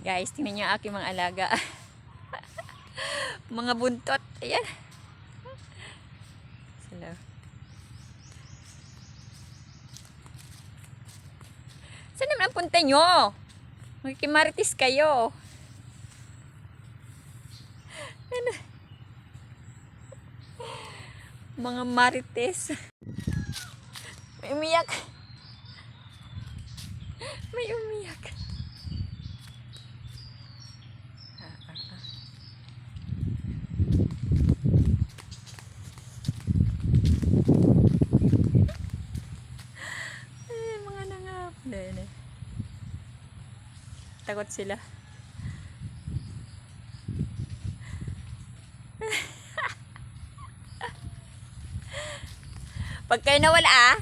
Guys, tingnan niyo ang aking mga alaga. Mga buntot. Ayan. Sila. Saan naman ang punta nyo? Magkimaritis kayo. Ano? Mga marites. May umiyak. May umiyak. Ay, mga nangap. Takot sila. Pag kayo nawala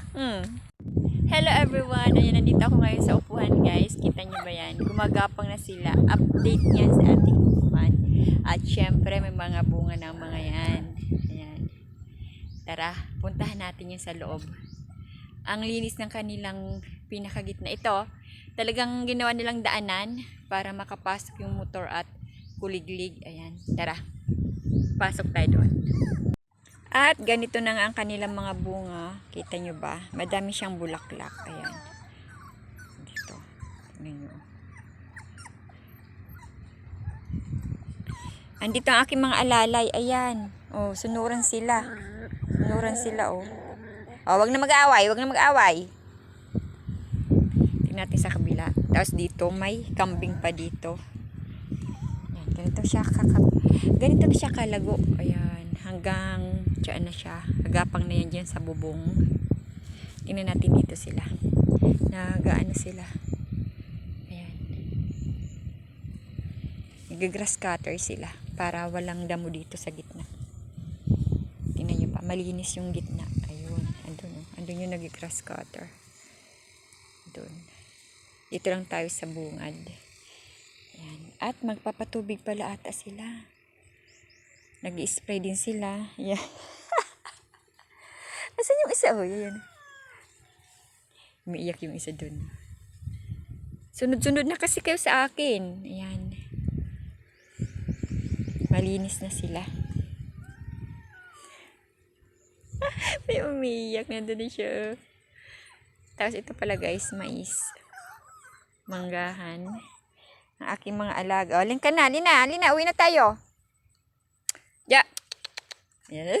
Hello everyone! Ayan, nandito ako ngayon sa upuhan guys. Kita nyo ba yan? Gumagapang na sila. Update yan sa ating upuhan. At syempre may mga bunga ng mga yan. Ayan. Tara, puntahan natin yung sa loob. Ang linis ng kanilang pinakagitna. Ito, talagang ginawa nilang daanan para makapasok yung motor at kuliglig. Ayan, tara. Pasok tayo doon. At ganito na nga ang kanilang mga bunga. Kita nyo ba? Madami siyang bulaklak. Ayan. Dito. Tingnan nyo. Andito ang aking mga alalay. Ayan. Oh, sunuran sila. Sunuran sila, oh. Oh, wag na mag-aaway. Wag na mag-aaway. Tingnan natin sa kabila. Tapos dito, may kambing pa dito. Ayan. Ganito na siya kalago. Ayan. Hanggang dyan na siya. Agapang na yan dyan sa bubong. Tingnan natin dito sila. Nagaano sila. Ayan. Nag-grass cutter sila. Para walang damo dito sa gitna. Tingnan nyo pa. Malinis yung gitna. Ayun. Andun, oh. Andun yung nag-grass cutter. Doon. Dito lang tayo sa bungad. Ayan. At magpapatubig pala ata sila. Nag-i-spray din sila. Yeah. Asan yung isa? Oh, yan. Umiiyak yung isa dun. Sunod-sunod na kasi kayo sa akin. Ayan. Malinis na sila. May umiiyak. Nandun na siya. Tapos ito pala guys, mais. Manggahan. Ang aking mga alaga. O, lin ka na. Lina, uwi na tayo. Ja. Yan.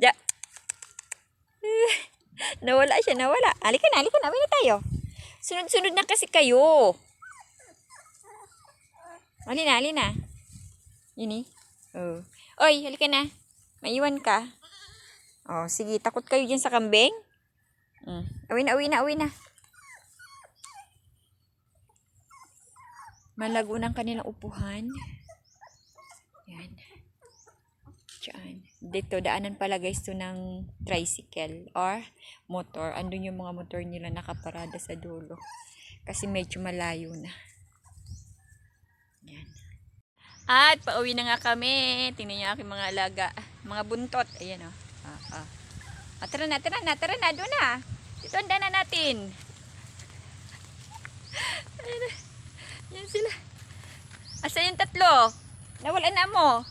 Ja. Nawala siya, nawala. Halika na, uwi na tayo. Sunod-sunod na kasi kayo. Halina. Yun eh. Oh. Oy, halika na. Maiwan ka. Oh, sige, takot kayo dyan sa kambing? Uwi na. Malago ng kanilang upuhan. Yan. Diyan. Dito, daanan pala guys to ng tricycle or motor. Andun yung mga motor nila nakaparada sa dulo. Kasi medyo malayo na. Yan. At pauwi na nga kami. Tingnan niyo aking mga alaga. Mga buntot. Ayan o. Tara na. Doon na. Dito ang daanan natin. Yan sila. Asa yung tatlo? Nawala na mo.